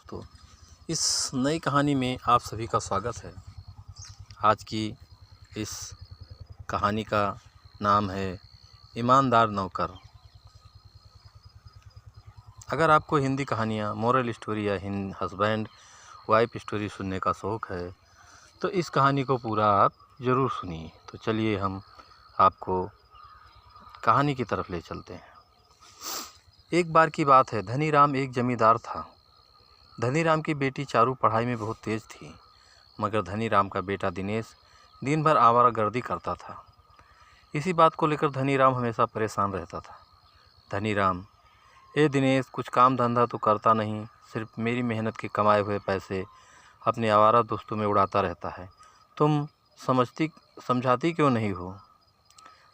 दोस्तों, इस नई कहानी में आप सभी का स्वागत है। आज की इस कहानी का नाम है ईमानदार नौकर। अगर आपको हिंदी कहानियाँ, मोरल स्टोरी या हस्बैंड वाइफ स्टोरी सुनने का शौक़ है तो इस कहानी को पूरा आप ज़रूर सुनिए। तो चलिए हम आपको कहानी की तरफ ले चलते हैं। एक बार की बात है, धनीराम एक जमींदार था। धनीराम की बेटी चारू पढ़ाई में बहुत तेज थी, मगर धनीराम का बेटा दिनेश दिन भर आवारागर्दी करता था। इसी बात को लेकर धनीराम हमेशा परेशान रहता था। धनीराम, ए दिनेश, कुछ काम धंधा तो करता नहीं, सिर्फ मेरी मेहनत के कमाए हुए पैसे अपने आवारा दोस्तों में उड़ाता रहता है। तुम समझाती क्यों नहीं हो?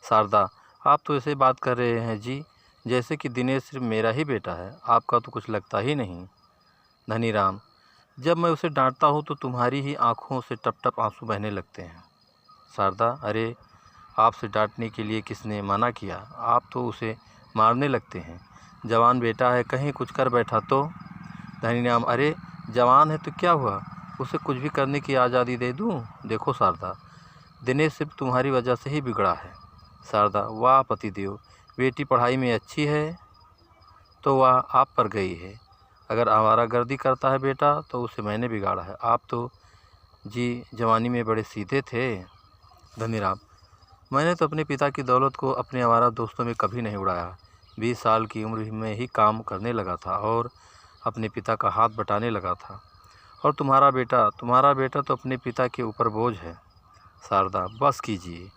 शारदा, आप तो ऐसे बात कर रहे हैं जी, जैसे कि दिनेश सिर्फ मेरा ही बेटा है, आपका तो कुछ लगता ही नहीं। धनीराम, जब मैं उसे डांटता हूँ तो तुम्हारी ही आंखों से टप टप आंसू बहने लगते हैं। शारदा, अरे आपसे डांटने के लिए किसने मना किया? आप तो उसे मारने लगते हैं। जवान बेटा है, कहीं कुछ कर बैठा तो? धनीराम, अरे जवान है तो क्या हुआ, उसे कुछ भी करने की आज़ादी दे दूँ? देखो शारदा, दिनेश सिर्फ तुम्हारी वजह से ही बिगड़ा है। शारदा, वाह पतिदेव, बेटी पढ़ाई में अच्छी है तो वह आप पर गई है। अगर आवारागर्दी करता है बेटा तो उसे मैंने बिगाड़ा है। आप तो जी जवानी में बड़े सीधे थे। धनीराम, मैंने तो अपने पिता की दौलत को अपने आवारा दोस्तों में कभी नहीं उड़ाया। 20 साल की उम्र में ही काम करने लगा था और अपने पिता का हाथ बटाने लगा था। और तुम्हारा बेटा तो अपने पिता के ऊपर बोझ है। शारदा, बस कीजिए,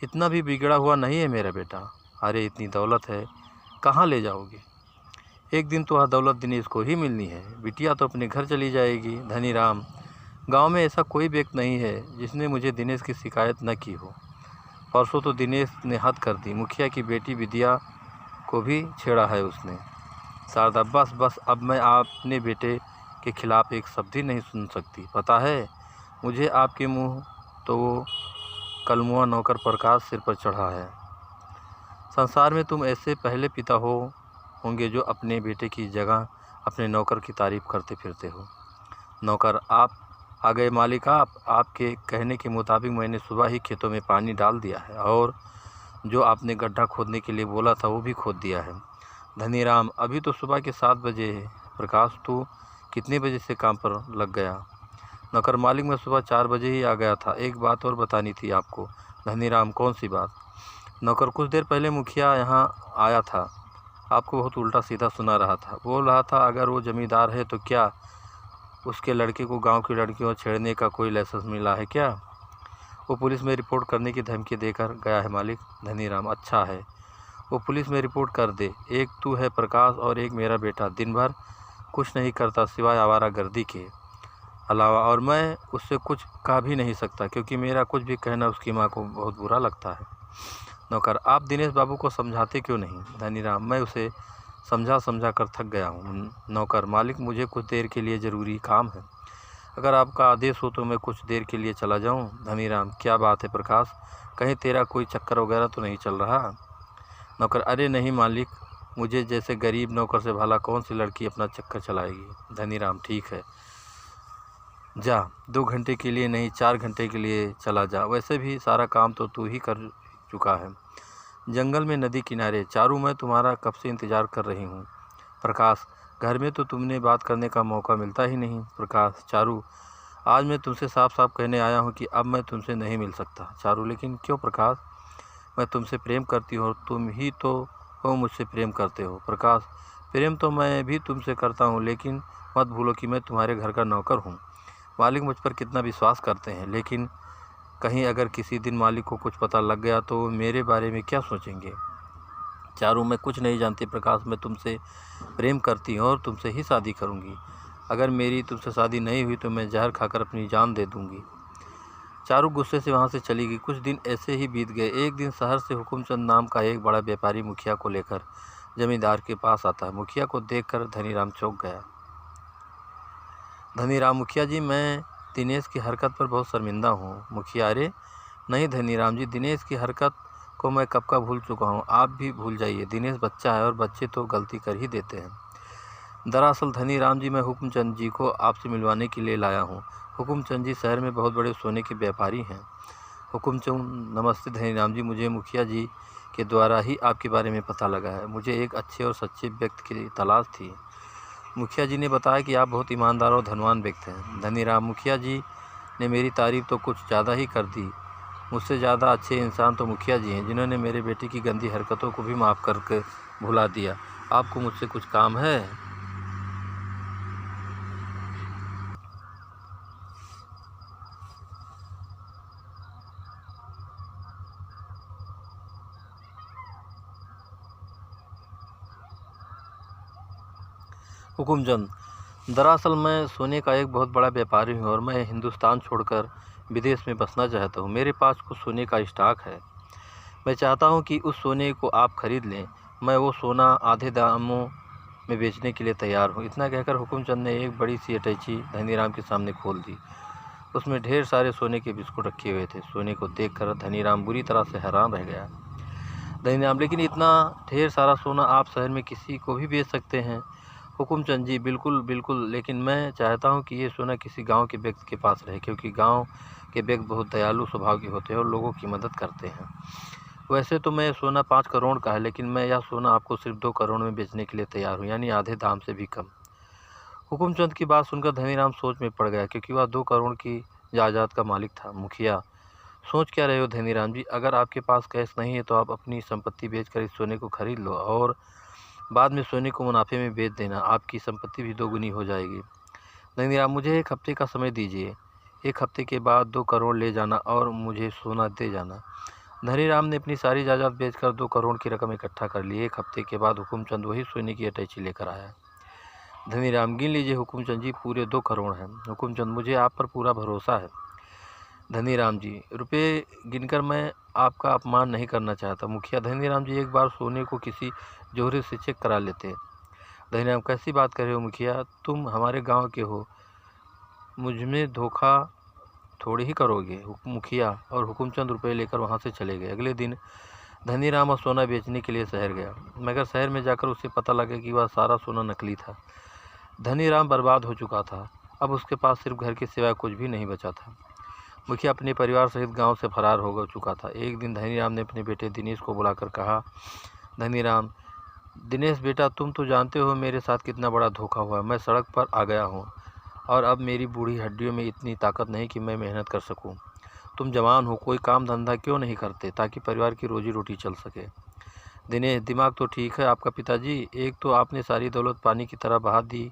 इतना भी बिगड़ा हुआ नहीं है मेरा बेटा। अरे इतनी दौलत है, कहाँ ले जाओगे? एक दिन तो वह दौलत दिनेश को ही मिलनी है, बिटिया तो अपने घर चली जाएगी। धनीराम, गांव में ऐसा कोई व्यक्ति नहीं है जिसने मुझे दिनेश की शिकायत न की हो। परसों तो दिनेश ने हद कर दी, मुखिया की बेटी विद्या को भी छेड़ा है उसने। शारदा, बस अब मैं अपने बेटे के खिलाफ एक शब्द ही नहीं सुन सकती। पता है मुझे आपके मुँह तो वो कलमुआ नौकर प्रकाश सिर पर चढ़ा है। संसार में तुम ऐसे पहले पिता होंगे जो अपने बेटे की जगह अपने नौकर की तारीफ करते फिरते हो। नौकर, आप आ गए मालिक। आपके कहने के मुताबिक मैंने सुबह ही खेतों में पानी डाल दिया है और जो आपने गड्ढा खोदने के लिए बोला था वो भी खोद दिया है। धनीराम, अभी तो सुबह के 7 बजे है। प्रकाश, तू कितने बजे से काम पर लग गया? नौकर, मालिक मैं सुबह 4 बजे ही आ गया था। एक बात और बतानी थी आपको। धनीराम, कौन सी बात? नौकर, कुछ देर पहले मुखिया यहाँ आया था, आपको बहुत उल्टा सीधा सुना रहा था। बोल रहा था अगर वो जमींदार है तो क्या उसके लड़के को गांव की लड़कियों छेड़ने का कोई लाइसेंस मिला है क्या? वो पुलिस में रिपोर्ट करने की धमकी देकर गया है मालिक। धनीराम, अच्छा है, वो पुलिस में रिपोर्ट कर दे। एक तू है प्रकाश और एक मेरा बेटा दिन भर कुछ नहीं करता सिवाय आवारागर्दी के अलावा, और मैं उससे कुछ कह भी नहीं सकता क्योंकि मेरा कुछ भी कहना उसकी माँ को बहुत बुरा लगता है। नौकर, आप दिनेश बाबू को समझाते क्यों नहीं? धनीराम, मैं उसे समझा कर थक गया हूँ। नौकर, मालिक मुझे कुछ देर के लिए ज़रूरी काम है, अगर आपका आदेश हो तो मैं कुछ देर के लिए चला जाऊँ। धनीराम, क्या बात है प्रकाश, कहीं तेरा कोई चक्कर वगैरह तो नहीं चल रहा? नौकर, अरे नहीं मालिक, मुझे जैसे गरीब नौकर से भला कौन सी लड़की अपना चक्कर चलाएगी। धनीराम, ठीक है, जा 2 घंटे के लिए नहीं 4 घंटे के लिए चला जा, वैसे भी सारा काम तो तू ही कर चुका है। जंगल में नदी किनारे, चारू मैं तुम्हारा कब से इंतज़ार कर रही हूँ। प्रकाश, घर में तो तुमने बात करने का मौका मिलता ही नहीं। प्रकाश, चारू आज मैं तुमसे साफ साफ कहने आया हूँ कि अब मैं तुमसे नहीं मिल सकता। चारू, लेकिन क्यों प्रकाश? मैं तुमसे प्रेम करती हूँ और तुम ही तो हो मुझसे प्रेम करते हो। प्रकाश, प्रेम तो मैं भी तुमसे करता हूँ, लेकिन मत भूलो कि मैं तुम्हारे घर का नौकर हूँ। मालिक मुझ पर कितना विश्वास करते हैं, लेकिन कहीं अगर किसी दिन मालिक को कुछ पता लग गया तो मेरे बारे में क्या सोचेंगे? चारू, मैं कुछ नहीं जानती प्रकाश, मैं तुमसे प्रेम करती हूँ और तुमसे ही शादी करूँगी। अगर मेरी तुमसे शादी नहीं हुई तो मैं जहर खाकर अपनी जान दे दूँगी। चारू गुस्से से वहाँ से चली गई। कुछ दिन ऐसे ही बीत गए। एक दिन शहर से हुकुमचंद नाम का एक बड़ा व्यापारी मुखिया को लेकर जमींदार के पास आता है। मुखिया को देखकर धनीराम चौंक गया। धनीराम, मुखिया जी, मैं दिनेश की हरकत पर बहुत शर्मिंदा हूँ। मुखिया, अरे नहीं धनीराम जी, दिनेश की हरकत को मैं कब का भूल चुका हूँ, आप भी भूल जाइए। दिनेश बच्चा है और बच्चे तो गलती कर ही देते हैं। दरअसल धनीराम जी, मैं हुक्मचंद जी को आपसे मिलवाने के लिए लाया हूँ। हुक्मचंद जी शहर में बहुत बड़े सोने के व्यापारी हैं। हुक्मचंद: नमस्ते धनीराम जी, मुझे मुखिया जी के द्वारा ही आपके बारे में पता लगा है। मुझे एक अच्छे और सच्चे व्यक्ति की तलाश थी। मुखिया जी ने बताया कि आप बहुत ईमानदार और धनवान व्यक्ति हैं। धनीराम: मुखिया जी ने मेरी तारीफ़ तो कुछ ज़्यादा ही कर दी। मुझसे ज़्यादा अच्छे इंसान तो मुखिया जी हैं, जिन्होंने मेरे बेटे की गंदी हरकतों को भी माफ़ करके भुला दिया। आपको मुझसे कुछ काम है? हुकुमचंद: दरअसल मैं सोने का एक बहुत बड़ा व्यापारी हूँ और मैं हिंदुस्तान छोड़कर विदेश में बसना चाहता हूँ। मेरे पास कुछ सोने का स्टॉक है। मैं चाहता हूँ कि उस सोने को आप खरीद लें। मैं वो सोना आधे दामों में बेचने के लिए तैयार हूँ। इतना कहकर हुकुमचंद ने एक बड़ी सी अटैची धनीराम के सामने खोल दी। उसमें ढेर सारे सोने के बिस्कुट रखे हुए थे। सोने को देखकर धनीराम बुरी तरह से हैरान रह गया। धनीराम: लेकिन इतना ढेर सारा सोना आप शहर में किसी को भी बेच सकते हैं। हुकुमचंद जी: बिल्कुल बिल्कुल, लेकिन मैं चाहता हूँ कि ये सोना किसी गांव के व्यक्ति के पास रहे, क्योंकि गांव के व्यक्ति बहुत दयालु स्वभाव के होते हैं और लोगों की मदद करते हैं। वैसे तो मैं सोना 5 करोड़ का है, लेकिन मैं यह सोना आपको सिर्फ 2 करोड़ में बेचने के लिए तैयार हूँ, यानी आधे दाम से भी कम। हुकुमचंद की बात सुनकर धनीराम सोच में पड़ गया, क्योंकि वह 2 करोड़ की जायदाद का मालिक था। मुखिया: सोच क्या रहे हो धनीराम जी? अगर आपके पास कैश नहीं है तो आप अपनी संपत्ति बेचकर इस सोने को खरीद लो और बाद में सोने को मुनाफे में बेच देना। आपकी संपत्ति भी 2 गुनी हो जाएगी। धनीराम: मुझे 1 हफ्ते का समय दीजिए। 1 हफ्ते के बाद 2 करोड़ ले जाना और मुझे सोना दे जाना। धनीराम ने अपनी सारी जायदाद बेचकर 2 करोड़ की रकम इकट्ठा कर ली। 1 हफ्ते के बाद हुकुमचंद वही सोने की अटैची लेकर आया। धनीराम: गिन लीजिए हुकुमचंद जी, पूरे 2 करोड़ हैं। हुकुमचंद: मुझे आप पर पूरा भरोसा है। धनीराम जी: रुपये गिनकर मैं आपका अपमान नहीं करना चाहता। मुखिया: धनीराम जी, एक बार सोने को किसी जोहरी से चेक करा लेते। धनीराम: कैसी बात कर रहे हो मुखिया? तुम हमारे गांव के हो, मुझमें धोखा थोड़ी ही करोगे। मुखिया और हुकुमचंद रुपये लेकर वहां से चले गए। अगले दिन धनीराम और सोना बेचने के लिए शहर गया, मगर शहर में जाकर उसे पता लगा कि वह सारा सोना नकली था। धनीराम बर्बाद हो चुका था। अब उसके पास सिर्फ घर के सिवाय कुछ भी नहीं बचा था। मुखिया अपने परिवार सहित गांव से फरार हो चुका था। एक दिन धनीराम ने अपने बेटे दिनेश को बुलाकर कहा, धनीराम: दिनेश बेटा, तुम तो जानते हो मेरे साथ कितना बड़ा धोखा हुआ। मैं सड़क पर आ गया हूँ और अब मेरी बूढ़ी हड्डियों में इतनी ताकत नहीं कि मैं मेहनत कर सकूँ। तुम जवान हो, कोई काम धंधा क्यों नहीं करते ताकि परिवार की रोजी रोटी चल सके? दिनेश: दिमाग तो ठीक है आपका पिताजी, एक तो आपने सारी दौलत पानी की तरह बहा दी,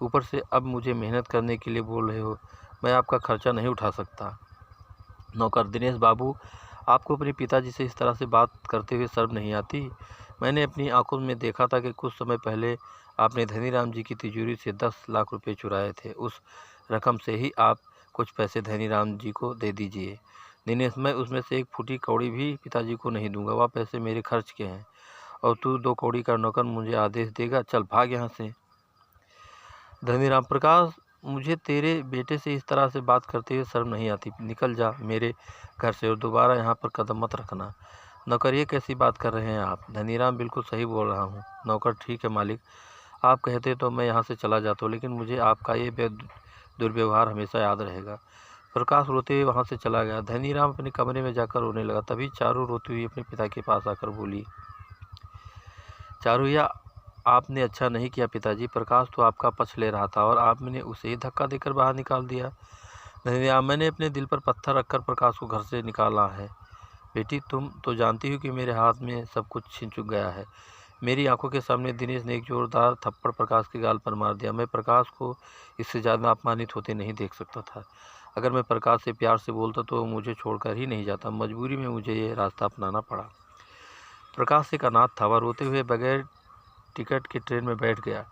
ऊपर से अब मुझे मेहनत करने के लिए बोल रहे हो। मैं आपका खर्चा नहीं उठा सकता। नौकर: दिनेश बाबू, आपको अपने पिताजी से इस तरह से बात करते हुए शर्म नहीं आती? मैंने अपनी आंखों में देखा था कि कुछ समय पहले आपने धनीराम जी की तिजोरी से 10 लाख रुपए चुराए थे। उस रकम से ही आप कुछ पैसे धनीराम जी को दे दीजिए। दिनेश: मैं उसमें से 1 फूटी कौड़ी भी पिताजी को नहीं दूंगा। वह पैसे मेरे खर्च के हैं और तू 2 कौड़ी का नौकर मुझे आदेश देगा? चल भाग यहाँ से। धनीराम: प्रकाश, मुझे तेरे बेटे से इस तरह से बात करते हुए शर्म नहीं आती। निकल जा मेरे घर से और दोबारा यहाँ पर कदम मत रखना। नौकर: ये कैसी बात कर रहे हैं आप? धनीराम: बिल्कुल सही बोल रहा हूँ। नौकर: ठीक है मालिक, आप कहते तो मैं यहाँ से चला जाता हूँ, लेकिन मुझे आपका ये दुर्व्यवहार हमेशा याद रहेगा। प्रकाश रोते हुए वहाँ से चला गया। धनीराम अपने कमरे में जाकर रोने लगा। तभी चारू रोती हुई अपने पिता के पास आकर बोली, चारू, या आपने अच्छा नहीं किया पिताजी। प्रकाश तो आपका पक्ष ले रहा था और आपने उसे ही धक्का देकर बाहर निकाल दिया। धनीराम: मैंने अपने दिल पर पत्थर रखकर प्रकाश को घर से निकाला है। बेटी, तुम तो जानती हो कि मेरे हाथ में सब कुछ छिन चुक गया है। मेरी आंखों के सामने दिनेश ने एक जोरदार थप्पड़ प्रकाश के गाल पर मार दिया। मैं प्रकाश को इससे ज़्यादा अपमानित होते नहीं देख सकता था। अगर मैं प्रकाश से प्यार से बोलता तो वो मुझे छोड़कर ही नहीं जाता। मजबूरी में मुझे ये रास्ता अपनाना पड़ा। प्रकाश एक अनाथ था। वह रोते हुए बगैर टिकट के ट्रेन में बैठ गया।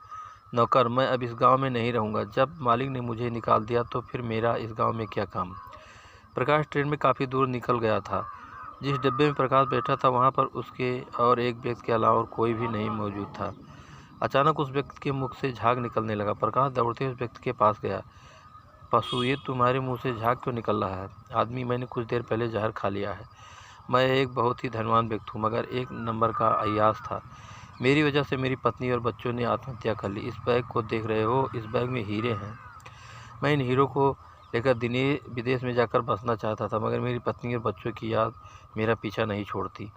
नौकर: मैं अब इस गांव में नहीं रहूंगा। जब मालिक ने मुझे निकाल दिया तो फिर मेरा इस गांव में क्या काम? प्रकाश ट्रेन में काफ़ी दूर निकल गया था। जिस डब्बे में प्रकाश बैठा था वहां पर उसके और एक व्यक्ति के अलावा और कोई भी नहीं मौजूद था। अचानक उस व्यक्ति के मुख से झाग निकलने लगा। प्रकाश दौड़ते उस व्यक्ति के पास गया। पशु, ये तुम्हारे मुंह से झाग क्यों निकल रहा है? आदमी: मैंने कुछ देर पहले जहर खा लिया है। मैं एक बहुत ही धनवान व्यक्ति हूँ, मगर 1 नंबर का अय्याश था। मेरी वजह से मेरी पत्नी और बच्चों ने आत्महत्या कर ली। इस बैग को देख रहे हो, इस बैग में हीरे हैं। मैं इन हीरो को लेकर विदेश में जाकर बसना चाहता था, मगर मेरी पत्नी और बच्चों की याद मेरा पीछा नहीं छोड़ती।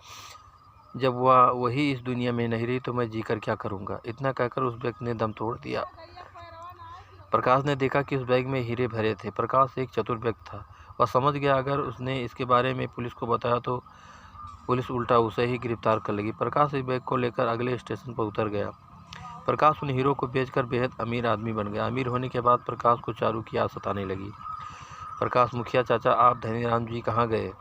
जब वही इस दुनिया में नहीं रही तो मैं जीकर क्या करूँगा। इतना कहकर उस व्यक्ति ने दम तोड़ दिया। प्रकाश ने देखा कि उस बैग में हीरे भरे थे। प्रकाश एक चतुर व्यक्ति था। वह समझ गया अगर उसने इसके बारे में पुलिस को बताया तो पुलिस उल्टा उसे ही गिरफ्तार कर लेगी। प्रकाश इस बैग को लेकर अगले स्टेशन पर उतर गया। प्रकाश उन हीरो को बेचकर बेहद अमीर आदमी बन गया। अमीर होने के बाद प्रकाश को चारू की याद सताने लगी। प्रकाश, मुखिया चाचा, आप धनीराम जी कहाँ गए?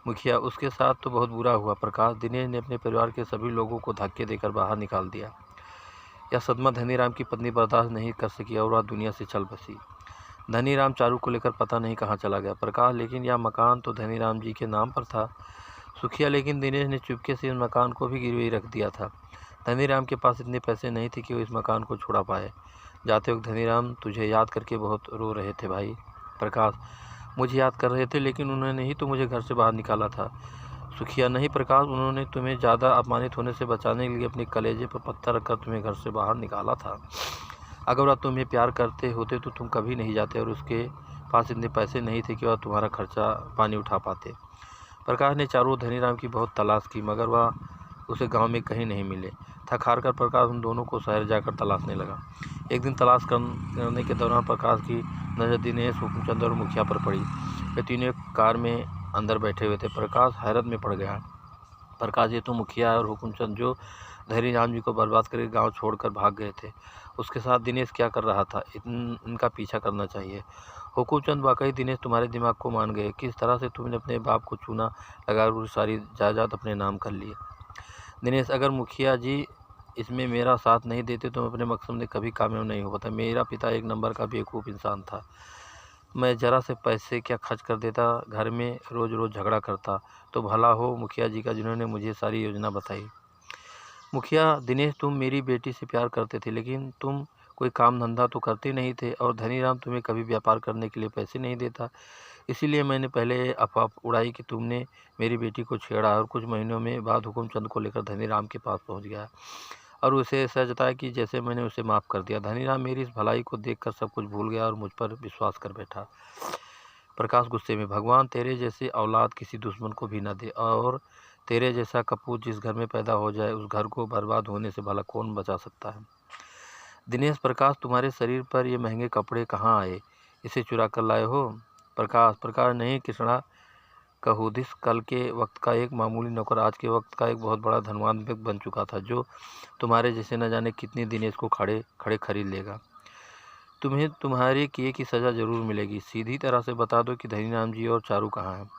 मुखिया, उसके साथ तो बहुत बुरा हुआ प्रकाश। दिनेश ने अपने परिवार के सभी लोगों को धक्के देकर बाहर निकाल दिया। यह सदमा धनीराम की पत्नी बर्दाश्त नहीं कर सकी और वह दुनिया से चल बसी। धनीराम चारू को लेकर पता नहीं कहाँ चला गया प्रकाश, लेकिन यह मकान तो धनीराम जी के नाम पर था। सुखिया, लेकिन दिनेश ने चुपके से इस मकान को भी गिरवी रख दिया था। धनीराम के पास इतने पैसे नहीं थे कि वो इस मकान को छुड़ा पाए। जाते वक्त धनीराम तुझे याद करके बहुत रो रहे थे भाई। प्रकाश, मुझे याद कर रहे थे, लेकिन उन्होंने ही तो मुझे घर से बाहर निकाला था। सुखिया, नहीं प्रकाश, उन्होंने तुम्हें ज़्यादा अपमानित होने से बचाने के लिए अपने कलेजे पर पत्थर रखकर तुम्हें घर से बाहर निकाला था। अगर वह तुम्हें प्यार करते होते तो तुम कभी नहीं जाते और उसके पास इतने पैसे नहीं थे कि वह तुम्हारा खर्चा पानी उठा पाते। प्रकाश ने चारों धनीराम की बहुत तलाश की, मगर वह उसे गांव में कहीं नहीं मिले। थक हार कर प्रकाश उन दोनों को शहर जाकर तलाशने लगा। एक दिन तलाश करने के दौरान प्रकाश की नज़र दिनेश, हुकुमचंद और मुखिया पर पड़ी। वे तीनों कार में अंदर बैठे हुए थे। प्रकाश हैरत में पड़ गया। प्रकाश, ये तो मुखिया और हुकुमचंद जो धनीराम जी को बर्बाद करके गांव छोड़कर भाग गए थे। उसके साथ दिनेश क्या कर रहा था? इनका पीछा करना चाहिए। हुकुमचंद, वाकई दिनेश तुम्हारे दिमाग को मान गए। किस तरह से तुमने अपने बाप को चूना लगाकर पूरी सारी जायदाद अपने नाम कर ली? दिनेश, अगर मुखिया जी इसमें मेरा साथ नहीं देते तो मैं अपने मकसद में कभी कामयाब नहीं हो पाता। मेरा पिता एक नंबर का बेवकूफ़ इंसान था। मैं ज़रा से पैसे क्या खर्च कर देता, घर में रोज़ रोज़ झगड़ा करता। तो भला हो मुखिया जी का जिन्होंने मुझे सारी योजना बताई। मुखिया, दिनेश, तुम मेरी बेटी से प्यार करते थे, लेकिन तुम कोई काम धंधा तो करते नहीं थे और धनीराम तुम्हें कभी व्यापार करने के लिए पैसे नहीं देता। इसीलिए मैंने पहले अफवाह उड़ाई कि तुमने मेरी बेटी को छेड़ा और कुछ महीनों में बाद हुकुमचंद को लेकर धनीराम के पास पहुंच गया और उसे ऐसा जताया कि जैसे मैंने उसे माफ़ कर दिया। धनीराम मेरी इस भलाई को देखकर सब कुछ भूल गया और मुझ पर विश्वास कर बैठा। प्रकाश गुस्से में, भगवान तेरे जैसे औलाद किसी दुश्मन को भी न दे और तेरे जैसा कपूत जिस घर में पैदा हो जाए उस घर को बर्बाद होने से भला कौन बचा सकता है? दिनेश, प्रकाश, तुम्हारे शरीर पर ये महंगे कपड़े कहाँ आए? इसे चुरा कर लाए हो? प्रकाश, नहीं कृष्णा, कहोदिस कल के वक्त का एक मामूली नौकर आज के वक्त का एक बहुत बड़ा धनवान व्यक्ति बन चुका था, जो तुम्हारे जैसे न जाने कितनी दिनेश को खड़े खड़े खरीद लेगा। तुम्हें तुम्हारे किए की सज़ा ज़रूर मिलेगी। सीधी तरह से बता दो कि धनीराम जी और चारू कहाँ हैं?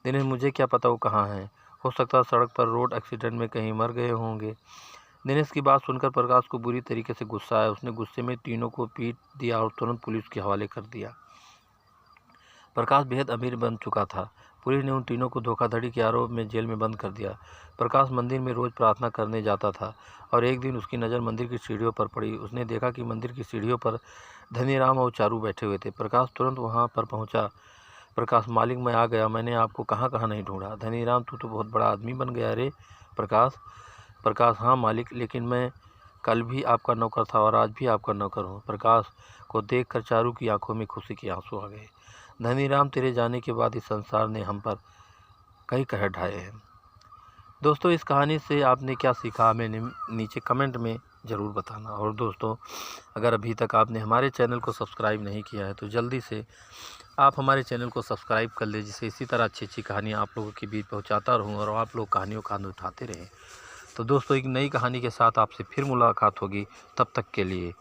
दिनेश, मुझे क्या पता वो कहाँ हैं। हो सकता है सड़क पर रोड एक्सीडेंट में कहीं मर गए होंगे। दिनेश की बात सुनकर प्रकाश को बुरी तरीके से गुस्सा आया। उसने गुस्से में तीनों को पीट दिया और तुरंत पुलिस के हवाले कर दिया। प्रकाश बेहद अमीर बन चुका था। पुलिस ने उन तीनों को धोखाधड़ी के आरोप में जेल में बंद कर दिया। प्रकाश मंदिर में रोज़ प्रार्थना करने जाता था और एक दिन उसकी नज़र मंदिर की सीढ़ियों पर पड़ी। उसने देखा कि मंदिर की सीढ़ियों पर धनीराम और चारू बैठे हुए थे। प्रकाश तुरंत वहां पर पहुंचा। प्रकाश, मालिक, मैं आ गया। मैंने आपको कहाँ कहाँ नहीं ढूंढा। धनीराम, तू तो बहुत बड़ा आदमी बन गया रे। प्रकाश, हाँ मालिक, लेकिन मैं कल भी आपका नौकर था और आज भी आपका नौकर हूँ। प्रकाश को देखकर चारू की आंखों में खुशी के आंसू आ गए। धनीराम, तेरे जाने के बाद इस संसार ने हम पर कई कहर ढाए हैं। दोस्तों, इस कहानी से आपने क्या सीखा हमें नीचे कमेंट में ज़रूर बताना। और दोस्तों, अगर अभी तक आपने हमारे चैनल को सब्सक्राइब नहीं किया है तो जल्दी से आप हमारे चैनल को सब्सक्राइब कर लें, जिससे इसी तरह अच्छी अच्छी कहानियाँ आप लोगों के बीच पहुँचाता रहूँ और आप लोग कहानियों का आनंद उठाते रहें। तो दोस्तों, एक नई कहानी के साथ आपसे फिर मुलाकात होगी। तब तक के लिए